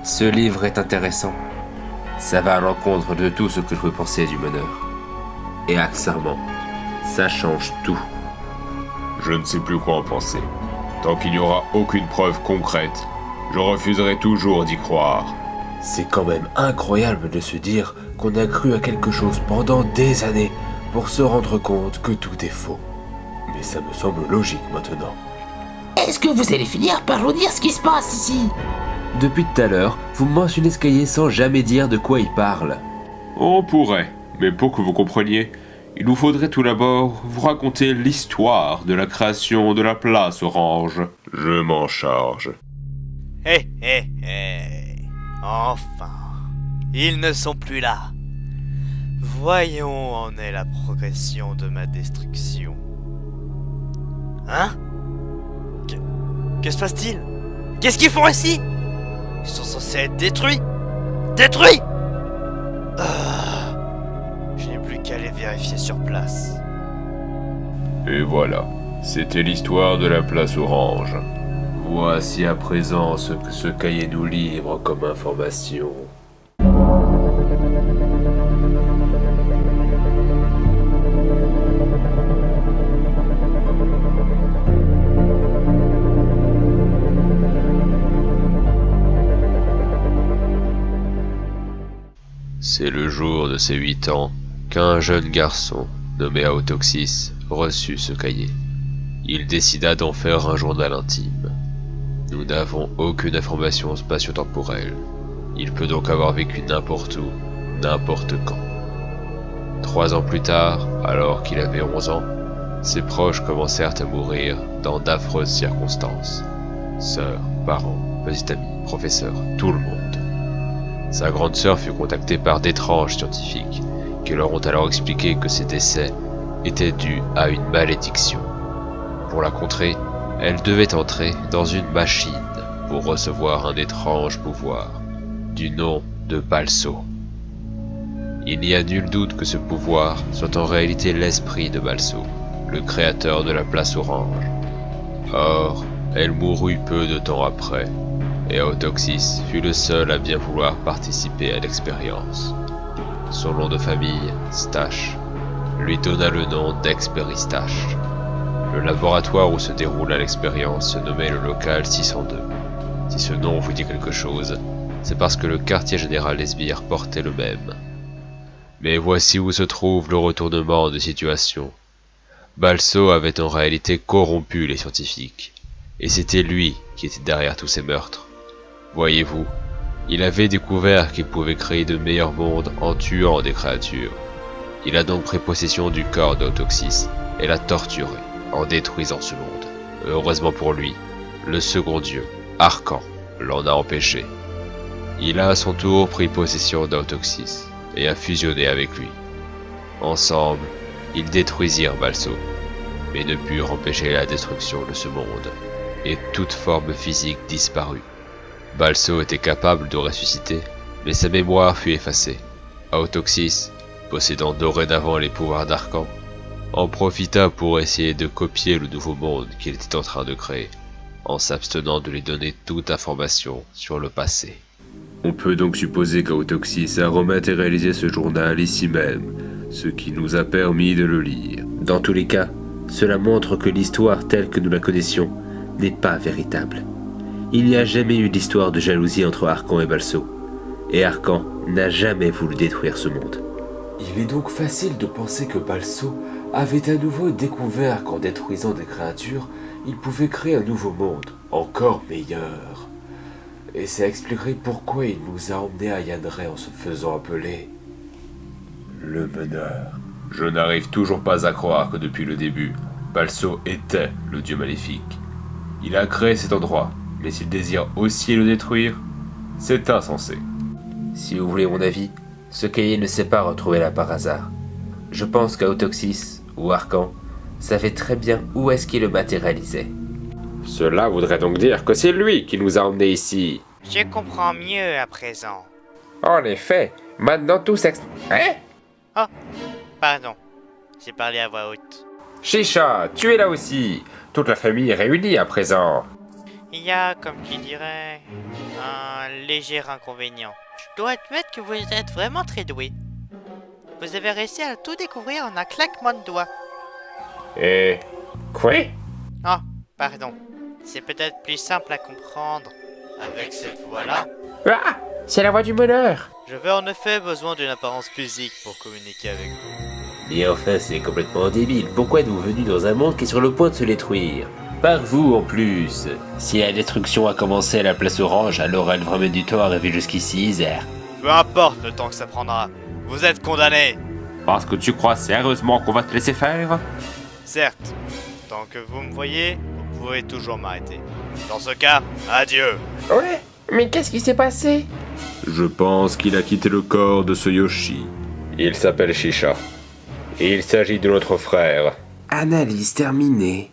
Ce livre est intéressant. Ça va à l'encontre de tout ce que je peux penser du meneur. Et accessoirement, ça change tout. Je ne sais plus quoi en penser. Tant qu'il n'y aura aucune preuve concrète, je refuserai toujours d'y croire. C'est quand même incroyable de se dire qu'on a cru à quelque chose pendant des années pour se rendre compte que tout est faux. Mais ça me semble logique maintenant. Est-ce que vous allez finir par nous dire ce qui se passe ici? Depuis tout à l'heure, vous mentionnez ce cahier sans jamais dire de quoi il parle. On pourrait, mais pour que vous compreniez, il nous faudrait tout d'abord vous raconter l'histoire de la création de la place Orange. Je m'en charge. Hé hé hé. Enfin, ils ne sont plus là. Voyons où en est la progression de ma destruction. Hein? Que se passe-t-il? Qu'est-ce qu'ils font ici? Ils sont censés être détruits! Détruits! Je n'ai plus qu'à les vérifier sur place. Et voilà, c'était l'histoire de la place Orange. Voici à présent ce que ce cahier nous livre comme information. C'est le jour de ses 8 ans qu'un jeune garçon, nommé Aotoxis, reçut ce cahier. Il décida d'en faire un journal intime. Nous n'avons aucune information spatio-temporelle. Il peut donc avoir vécu n'importe où, n'importe quand. 3 ans plus tard, alors qu'il avait 11 ans, ses proches commencèrent à mourir dans d'affreuses circonstances. Sœurs, parents, petits amis, professeurs, tout le monde. Sa grande sœur fut contactée par d'étranges scientifiques, qui leur ont alors expliqué que ces décès étaient dus à une malédiction. Pour la contrer, elle devait entrer dans une machine pour recevoir un étrange pouvoir, du nom de Balso. Il n'y a nul doute que ce pouvoir soit en réalité l'esprit de Balso, le créateur de la place Orange. Or, elle mourut peu de temps après, et Aotoxis fut le seul à bien vouloir participer à l'expérience. Son nom de famille, Stache, lui donna le nom d'Experistache. Le laboratoire où se déroula l'expérience se nommait le local 602. Si ce nom vous dit quelque chose, c'est parce que le quartier général des sbires portait le même. Mais voici où se trouve le retournement de situation. Balso avait en réalité corrompu les scientifiques, et c'était lui qui était derrière tous ces meurtres. Voyez-vous, il avait découvert qu'il pouvait créer de meilleurs mondes en tuant des créatures. Il a donc pris possession du corps d'Aotoxis et l'a torturé en détruisant ce monde. Heureusement pour lui, le second dieu, Arcan, l'en a empêché. Il a à son tour pris possession d'Aotoxis et a fusionné avec lui. Ensemble, ils détruisirent Balso, mais ne purent empêcher la destruction de ce monde, et toute forme physique disparut. Balso était capable de ressusciter, mais sa mémoire fut effacée. Aotoxis, possédant dorénavant les pouvoirs d'Arcan, en profita pour essayer de copier le nouveau monde qu'il était en train de créer, en s'abstenant de lui donner toute information sur le passé. On peut donc supposer qu'Aotoxis a rematérialisé ce journal ici même, ce qui nous a permis de le lire. Dans tous les cas, cela montre que l'histoire telle que nous la connaissions n'est pas véritable. Il n'y a jamais eu d'histoire de jalousie entre Arcan et Balso, et Arcan n'a jamais voulu détruire ce monde. Il est donc facile de penser que Balso avait à nouveau découvert qu'en détruisant des créatures, il pouvait créer un nouveau monde, encore meilleur. Et ça expliquerait pourquoi il nous a emmenés à Yanrei en se faisant appeler le meneur. Je n'arrive toujours pas à croire que depuis le début, Balso était le dieu maléfique. Il a créé cet endroit, mais s'il désire aussi le détruire, c'est insensé. Si vous voulez mon avis, ce cahier ne s'est pas retrouvé là par hasard. Je pense qu'Aotoxis, ou Arcan, savait très bien où est-ce qu'il le matérialisait. Cela voudrait donc dire que c'est lui qui nous a emmenés ici. Je comprends mieux à présent. En effet, maintenant tout Hein? Oh, pardon, j'ai parlé à voix haute. Chicha, tu es là aussi. Toute la famille est réunie à présent. Il y a, comme qui dirait, Un léger inconvénient. Je dois admettre que vous êtes vraiment très doué. Vous avez réussi à tout découvrir en un claquement de doigts. Quoi? Ah, pardon. C'est peut-être plus simple à comprendre avec cette voix-là. Ah! C'est la voix du meneur! J'avais en effet besoin d'une apparence physique pour communiquer avec vous. Mais enfin, c'est complètement débile. Pourquoi êtes-vous venu dans un monde qui est sur le point de se détruire? Par vous, en plus. Si la destruction a commencé à la place Orange, alors elle devrait mettre du temps à arriver jusqu'ici, Isère. Peu importe le temps que ça prendra. Vous êtes condamné. Parce que tu crois sérieusement qu'on va te laisser faire? Certes. Tant que vous me voyez, vous pouvez toujours m'arrêter. Dans ce cas, adieu. Ouais, mais qu'est-ce qui s'est passé? Je pense qu'il a quitté le corps de ce Yoshi. Il s'appelle Shisha. Et il s'agit de notre frère. Analyse terminée.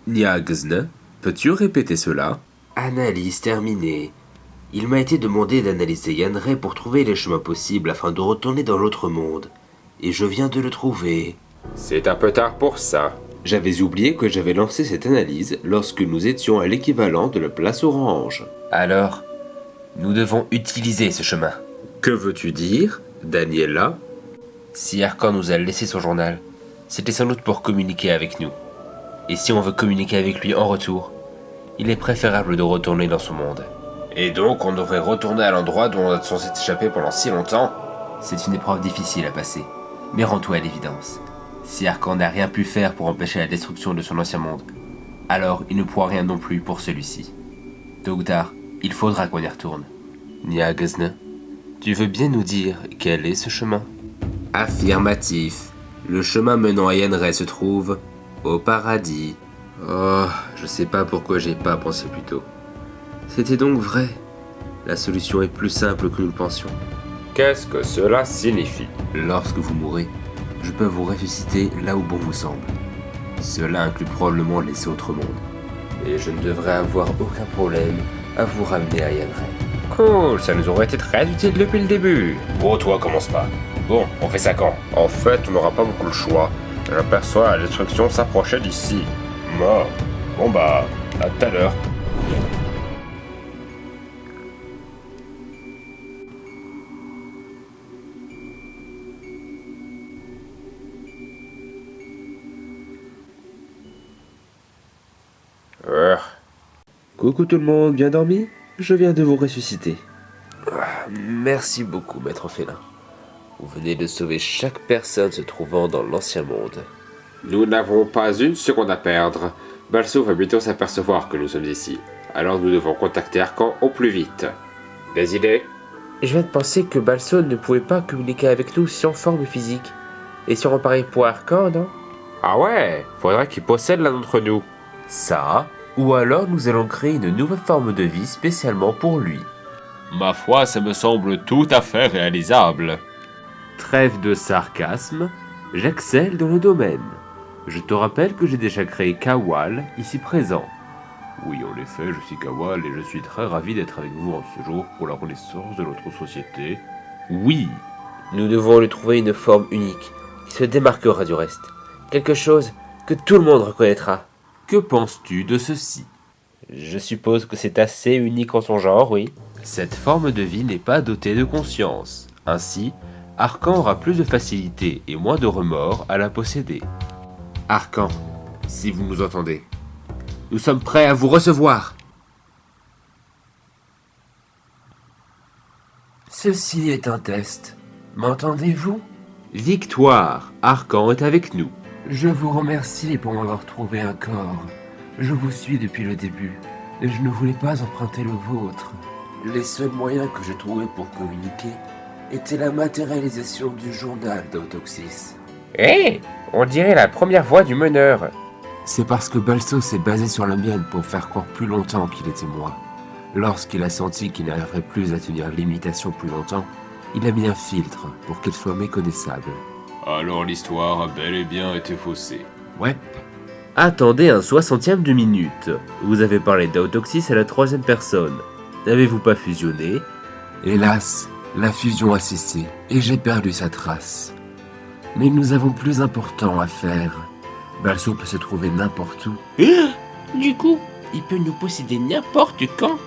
Niagzne, peux-tu répéter cela? Analyse terminée. Il m'a été demandé d'analyser Yanrei pour trouver les chemins possibles afin de retourner dans l'autre monde. Et je viens de le trouver. C'est un peu tard pour ça. J'avais oublié que j'avais lancé cette analyse lorsque nous étions à l'équivalent de la place Orange. Alors, nous devons utiliser ce chemin. Que veux-tu dire, Daniela? Si Arkan nous a laissé son journal, c'était sans doute pour communiquer avec nous. Et si on veut communiquer avec lui en retour, il est préférable de retourner dans son monde. Et donc on devrait retourner à l'endroit dont on est censé échapper pendant si longtemps? C'est une épreuve difficile à passer, mais rends-toi à l'évidence. Si Arkan n'a rien pu faire pour empêcher la destruction de son ancien monde, alors il ne pourra rien non plus pour celui-ci. Tôt ou tard, il faudra qu'on y retourne. Niagzne, tu veux bien nous dire quel est ce chemin? Affirmatif. Le chemin menant à Yanrei se trouve au paradis. Oh, je sais pas pourquoi j'ai pas pensé plus tôt. C'était donc vrai. La solution est plus simple que nous le pensions. Qu'est-ce que cela signifie? Lorsque vous mourrez, je peux vous ressusciter là où bon vous semble. Cela inclut probablement les autres mondes. Et je ne devrais avoir aucun problème à vous ramener à Yanrei. Cool, ça nous aurait été très utile depuis le début. Bon, toi, commence pas. Bon, on fait ça quand? En fait, on n'aura pas beaucoup le choix. J'aperçois la destruction s'approcher d'ici. Mort. Bon bah, à tout à l'heure. Coucou tout le monde, bien dormi? Je viens de vous ressusciter. Merci beaucoup, maître félin. Vous venez de sauver chaque personne se trouvant dans l'ancien monde. Nous n'avons pas une seconde à perdre. Balso va bientôt s'apercevoir que nous sommes ici. Alors nous devons contacter Arkan au plus vite. Des idées? Je viens de penser que Balso ne pouvait pas communiquer avec nous sans forme physique. Et si on reparait pour Arkan, non? Ah ouais, faudrait qu'il possède l'un d'entre nous. Ça, ou alors nous allons créer une nouvelle forme de vie spécialement pour lui. Ma foi, ça me semble tout à fait réalisable. Trêve de sarcasme, j'excelle dans le domaine. Je te rappelle que j'ai déjà créé Kawal, ici présent. Oui, en effet, je suis Kawal et je suis très ravi d'être avec vous en ce jour pour la renaissance de notre société. Oui, Nous devons lui trouver une forme unique, qui se démarquera du reste. Quelque chose que tout le monde reconnaîtra. que penses-tu de ceci? Je suppose que c'est assez unique en son genre, oui. Cette forme de vie n'est pas dotée de conscience. Ainsi, Arkan aura plus de facilité et moins de remords à la posséder. Arkan, si vous nous entendez, nous sommes prêts à vous recevoir. Ceci est un test. M'entendez-vous? Victoire, Arkan est avec nous. Je vous remercie pour m'avoir trouvé un corps. Je vous suis depuis le début, et je ne voulais pas emprunter le vôtre. Les seuls moyens que j'ai trouvés pour communiquer étaient la matérialisation du journal d'Autoxis. Hé, on dirait la première voix du meneur. C'est parce que Balso s'est basé sur la mienne pour faire croire plus longtemps qu'il était moi. Lorsqu'il a senti qu'il n'arriverait plus à tenir l'imitation plus longtemps, il a mis un filtre pour qu'elle soit méconnaissable. Alors l'histoire a bel et bien été faussée. Ouais. Attendez un 60e de minute. Vous avez parlé d'Autoxis à la 3e personne. N'avez-vous pas fusionné? Hélas, la fusion a cessé et j'ai perdu sa trace. Mais nous avons plus important à faire. Balso peut se trouver n'importe où. Du coup, il peut nous posséder n'importe quand.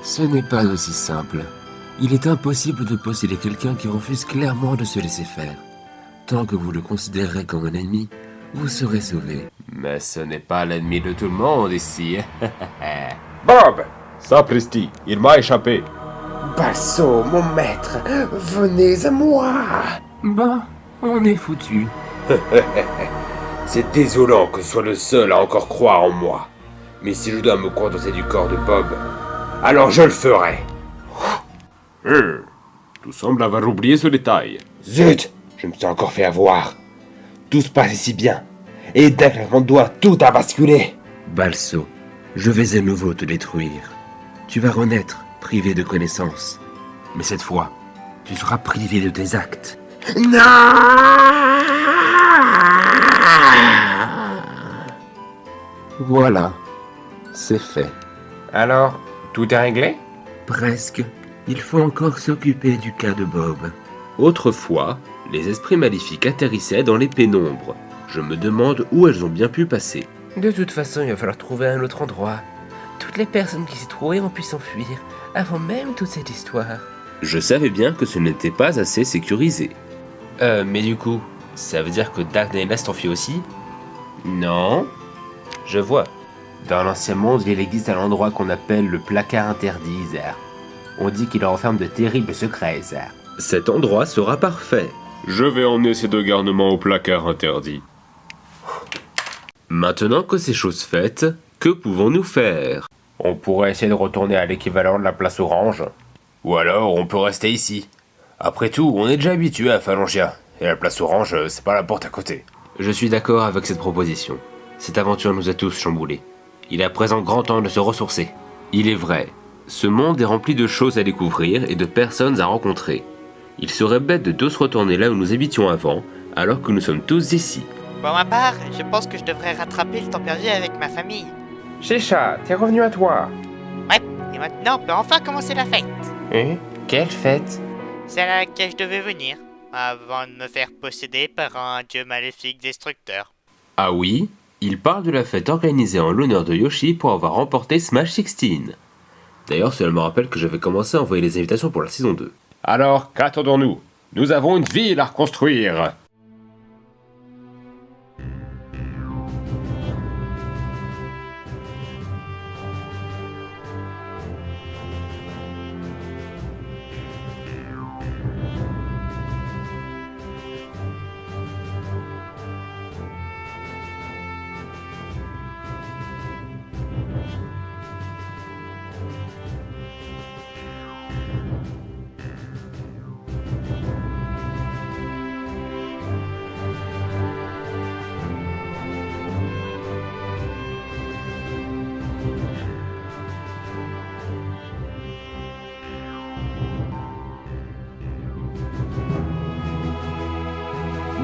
Ce n'est pas aussi simple. Il est impossible de posséder quelqu'un qui refuse clairement de se laisser faire. Tant que vous le considérerez comme un ennemi, vous serez sauvé. Mais ce n'est pas l'ennemi de tout le monde ici. Bob! Sapristi, il m'a échappé. Balso, mon maître, venez à moi. Bon, on est foutu. C'est désolant que je sois le seul à encore croire en moi. Mais si je dois me contenter du corps de Bob, alors je le ferai. Tout semble avoir oublié ce détail. Zut! Je me suis encore fait avoir. Tout se passait si bien. Et d'un claquement de doigts, tout a basculé. Balso, je vais à nouveau te détruire. Tu vas renaître, privé de connaissances. Mais cette fois, tu seras privé de tes actes. Voilà, c'est fait. Alors, tout est réglé? Presque. Il faut encore s'occuper du cas de Bob. Autrefois, les esprits maléfiques atterrissaient dans les pénombres. Je me demande où elles ont bien pu passer. De toute façon, il va falloir trouver un autre endroit. Toutes les personnes qui s'y trouvaient ont pu s'enfuir, avant même toute cette histoire. Je savais bien que ce n'était pas assez sécurisé. Mais du coup, ça veut dire que Darknayla s'enfuit aussi? Non. Je vois. Dans l'ancien monde, il existe un endroit qu'on appelle le placard interdit, Zar. On dit qu'il renferme de terribles secrets, Zar. Cet endroit sera parfait. Je vais emmener ces deux garnements au placard interdit. Maintenant que ces choses faites, que pouvons-nous faire? On pourrait essayer de retourner à l'équivalent de la place Orange. Ou alors, on peut rester ici. Après tout, on est déjà habitué à Phalangia. Et la place Orange, c'est pas la porte à côté. Je suis d'accord avec cette proposition. Cette aventure nous a tous chamboulés. Il est à présent grand temps de se ressourcer. Il est vrai, ce monde est rempli de choses à découvrir et de personnes à rencontrer. Il serait bête de tous retourner là où nous habitions avant, alors que nous sommes tous ici. Pour ma part, je pense que je devrais rattraper le temps perdu avec ma famille. Chicha, t'es revenu à toi. Ouais, et maintenant on peut enfin commencer la fête. Hein? Quelle fête? C'est à laquelle je devais venir, avant de me faire posséder par un dieu maléfique destructeur. Ah oui, il parle de la fête organisée en l'honneur de Yoshi pour avoir remporté Smash 16. D'ailleurs, cela me rappelle que j'avais commencé à envoyer les invitations pour la saison 2. Alors, qu'attendons-nous? Nous avons une ville à reconstruire.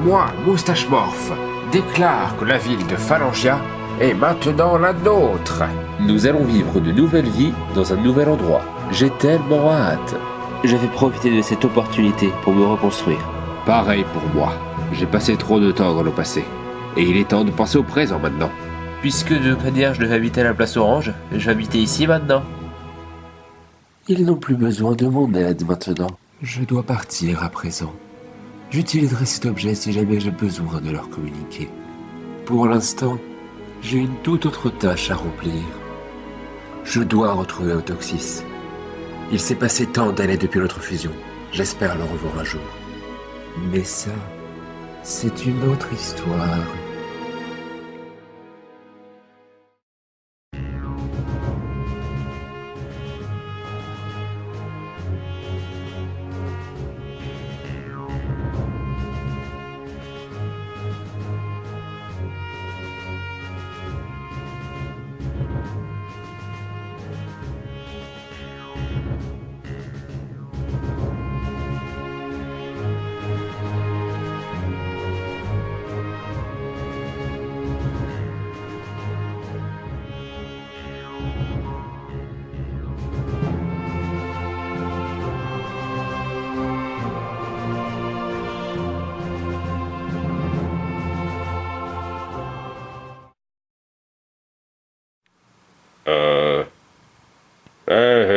Moi, Moustache Morph, déclare que la ville de Phalangia est maintenant la nôtre. Nous allons vivre une nouvelle vie dans un nouvel endroit. J'ai tellement hâte. Je vais profiter de cette opportunité pour me reconstruire. Pareil pour moi. J'ai passé trop de temps dans le passé. Et il est temps de penser au présent maintenant. Puisque de toute manière je devais habiter à la place Orange, je vais habiter ici maintenant. Ils n'ont plus besoin de mon aide maintenant. Je dois partir à présent. J'utiliserai cet objet si jamais j'ai besoin de leur communiquer. Pour l'instant, j'ai une toute autre tâche à remplir. Je dois retrouver Autoxis. Il s'est passé tant d'années depuis notre fusion. J'espère le revoir un jour. Mais ça, c'est une autre histoire.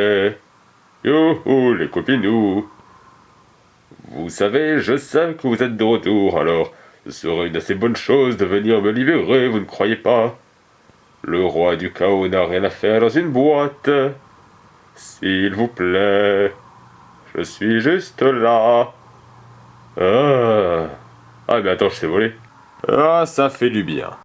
libérer. Youhou, les copinous. Vous savez, je sais que vous êtes de retour, alors ce serait une assez bonne chose de venir me libérer, vous ne croyez pas? Le roi du chaos n'a rien à faire dans une boîte. S'il vous plaît, je suis juste là. Ah, mais attends, je t'ai volé. Ah, ça fait du bien.